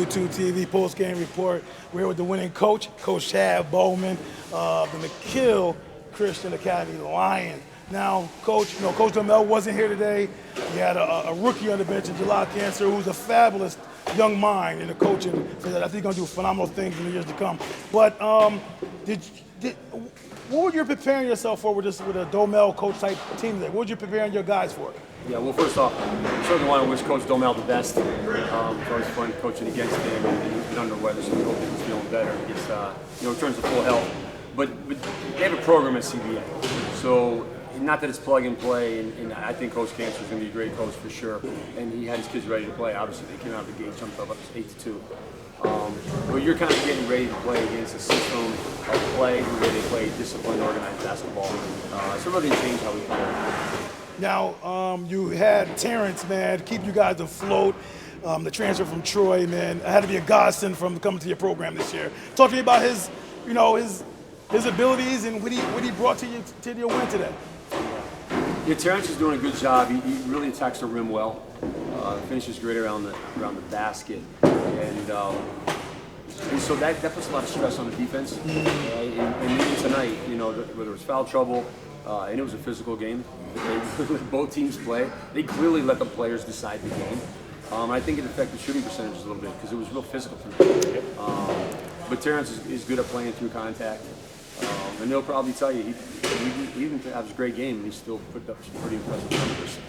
U2TV post-game report. We're here with the winning coach, Coach Chad Bowman, the Mekeel Christian Academy Lions. Now, Coach, Coach Mel wasn't here today. He had a rookie on the bench in July Cancer who's a fabulous young mind in the coaching. I think he's going to do phenomenal things in the years to come. But what were you preparing yourself for with a Domel coach type team today? What were you preparing your guys for? Yeah, well, first off, I certainly want to wish Coach Domel the best. It's always fun coaching against him, and he's been under the weather, so we hope he's feeling better. He gets, returns to full health. But they have a program at CBA, so not that it's plug and play, and I think Coach Cancer is going to be a great coach for sure. And he had his kids ready to play. Obviously, they came out of the gate, jumped up 8-2. But you're kind of getting ready to play against a system of play where they play disciplined, organized basketball. So it really didn't change how we play. Now, you had Terrence, man, keep you guys afloat. The transfer from Troy, man, it had to be a godsend from coming to your program this year. Talk to me about his abilities and what he brought to your win today. Yeah, Terrence is doing a good job. He really attacks the rim well. Finishes great around the basket, and so that puts a lot of stress on the defense. And even tonight, whether it was foul trouble, and it was a physical game. Both teams play. They clearly let the players decide the game. I think it affected shooting percentages a little bit because it was real physical tonight. But Terrence is good at playing through contact. And he'll probably tell you, he even has a great game and he still put up some pretty impressive numbers.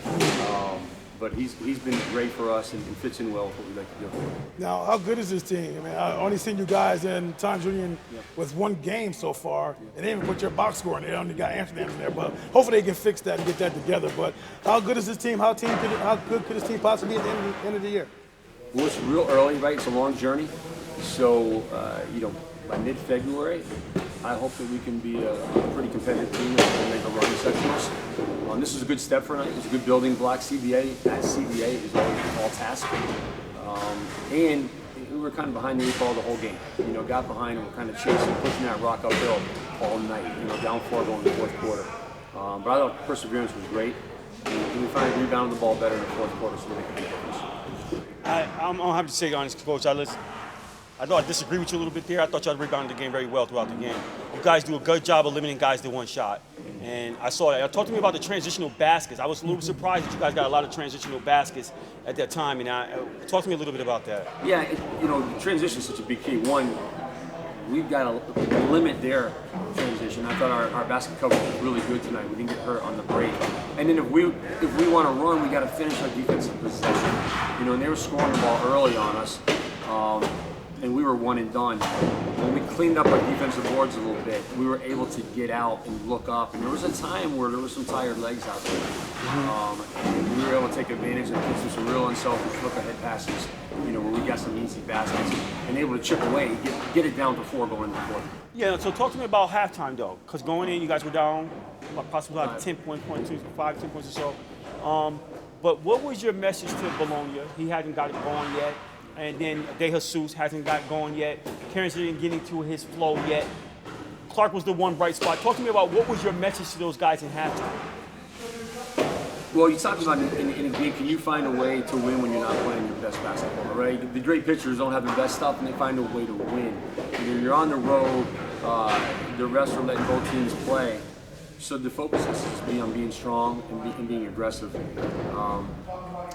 But he's been great for us and fits in well with what we like to do. Now, how good is this team? I mean, I've only seen you guys in Times Union with one game so far, and they even put your box score in there. They only got Amsterdam in there, but hopefully they can fix that and get that together. But how good is this team? How good could this team possibly be at the end of the year? Well, it's real early, right? It's a long journey. So, by mid-February, I hope that we can be a pretty competitive team and make a run in sectionals. This is a good step for tonight. It's a good building block. CBA is always a tall task. And we were kind of behind the eight ball the whole game. Got behind and we're kind of chasing, pushing that rock uphill all night. Down 4 going in the fourth quarter. But I thought perseverance was great. And we finally rebounded the ball better in the fourth quarter so they could beat us. I'm happy to say, honest, Coach. I thought I disagree with you a little bit there. I thought y'all rebounded the game very well throughout the game. You guys do a good job of limiting guys to one shot. And I saw that. Talk to me about the transitional baskets. I was a little bit surprised that you guys got a lot of transitional baskets at that time. And talk to me a little bit about that. Yeah, transition is such a big key. One, we've got to limit their transition. I thought our basket coverage was really good tonight. We didn't get hurt on the break. And then if we want to run, we got to finish our defensive possession. And they were scoring the ball early on us. And we were one and done. When we cleaned up our defensive boards a little bit, we were able to get out and look up. And there was a time where there were some tired legs out there. And we were able to take advantage and put some real unselfish look-ahead passes, where we got some easy baskets and able to chip away, get it down to 4 going into the fourth. Yeah, so talk to me about halftime, though. Because going in, you guys were down possibly like 10 points or so. But what was your message to Bologna? He hadn't got it going yet. And then De Jesus hasn't got going yet. Terrence didn't get into his flow yet. Clark was the one bright spot. Talk to me about what was your message to those guys in halftime? Well, you talked about in a game, can you find a way to win when you're not playing your best basketball, right? The great pitchers don't have the best stuff, and they find a way to win. You're on the road. The refs are letting both teams play. So the focus has to be on being strong and being aggressive.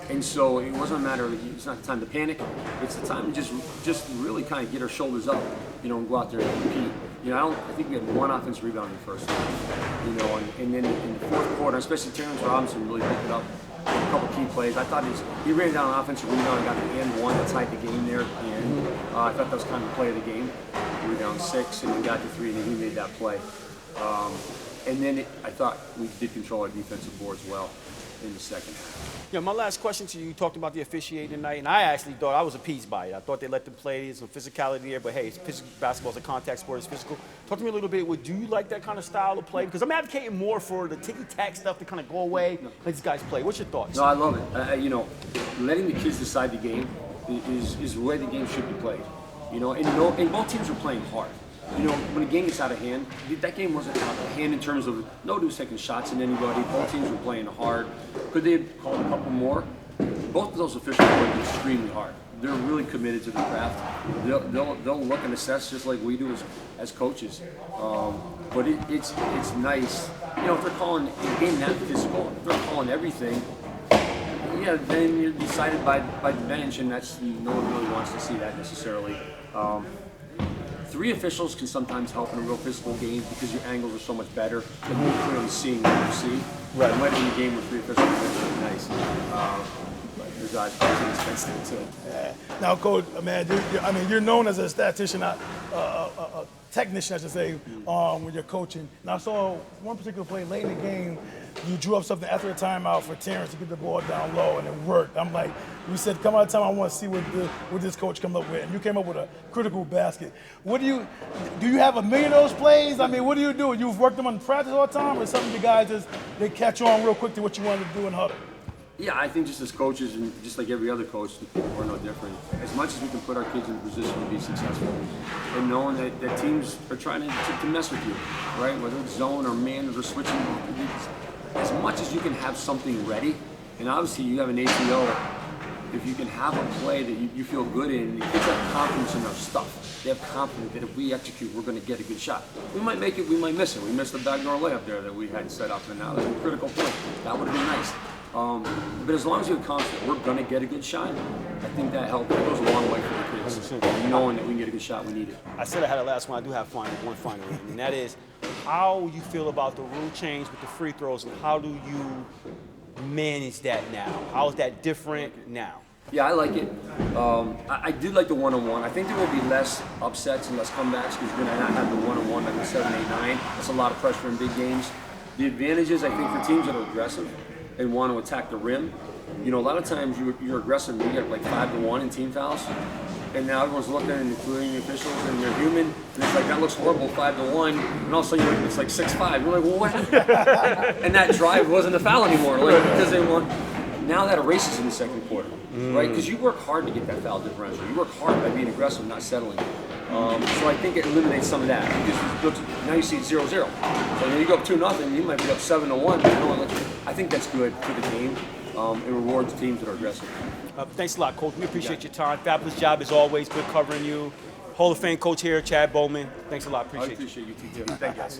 And so it wasn't a matter of, it's not the time to panic. It's the time to just really kind of get our shoulders up, and go out there and compete. I think we had one offensive rebound in the first half. And then in the fourth quarter, especially Terrence Robinson really picked it up. A couple key plays. I thought he ran down an offensive rebound and got the and one that tied the game there at the end. I thought that was kind of the play of the game. We were down 6 and we got to 3 and then he made that play. And then I thought we did control our defensive boards well in the second half. Yeah, my last question to you, you talked about the officiating tonight, and I actually thought I was appeased by it. I thought they let them play, there's some physicality there, but hey, basketball is a contact sport, it's physical. Talk to me a little bit, do you like that kind of style of play? Because I'm advocating more for the ticky-tack stuff to kind of go away, let these guys play. What's your thoughts? No, I love it. Letting the kids decide the game is the way the game should be played. And both teams are playing hard. When a game gets out of hand, that game wasn't out of hand in terms of nobody was taking shots at anybody. Both teams were playing hard. Could they have called a couple more? Both of those officials played extremely hard. they're really committed to the craft. They'll look and assess just like we do as coaches. But it's nice, you know, if they're calling a game that physical, if they're calling everything. Yeah, then you're decided by the bench, and that's no one really wants to see that necessarily. 3 officials can sometimes help in a real physical game because your angles are so much better and you're clearly seeing what you see. Right. It might be a game with 3 officials, it's really nice. But there's odds against it too. Yeah. Now, Coach, man, you're known as a statistician, a technician, I should say, when you're coaching. And I saw one particular play late in the game. You drew up something after a timeout for Terrence to get the ball down low, and it worked. I'm like, you said, come out of time, I want to see what this coach comes up with. And you came up with a critical basket. Do you have a million of those plays? I mean, what do you do? You've worked them on practice all the time, or something you guys they catch on real quick to what you wanted to do in huddle? Yeah, I think just as coaches, and just like every other coach, we're no different. As much as we can put our kids in a position to be successful, and knowing that teams are trying to mess with you, right? Whether it's zone or man, or they're switching, as much as you can have something ready, and obviously you have an ATO, if you can have a play that you feel good in, kids have confidence in their stuff. They have confidence that if we execute, we're going to get a good shot. We might make it, we might miss it. We missed the backdoor layup there that we hadn't set up, and now that's a critical point. That would have been nice. But as long as you're confident we're going to get a good shot, I think that helps. It goes a long way for the kids. Knowing that we can get a good shot, we need it. I said I had a last one. I do have one final, and that is how you feel about the rule change with the free throws, and how do you manage that now? How is that different now? Yeah, I like it. I did like the one-on-one. I think there will be less upsets and less comebacks because you're going to not have the one-on-one like the 7, 8, 9. That's a lot of pressure in big games. The advantage is, I think, for teams that are aggressive and want to attack the rim, you know, a lot of times you're aggressive and you get like 5-1 in team fouls. And now everyone's looking, including the officials, and they're human, and it's like, that looks horrible, 5-1, and all of a sudden it's like 6-5. You're like, well, what happened? And that drive wasn't a foul anymore, like, because they won. Now that erases in the second quarter, right? Because you work hard to get that foul differential. You work hard by being aggressive, not settling. So I think it eliminates some of that. Because now you see 0-0. So when you go up 2-0, you might be up 7-1. I think that's good for the game. It rewards teams that are aggressive. Thanks a lot, Coach. We appreciate your time. Fabulous job as always. Good covering you. Hall of Fame coach here, Chad Bowman. Thanks a lot. Appreciate you. I appreciate you too. Thank you guys.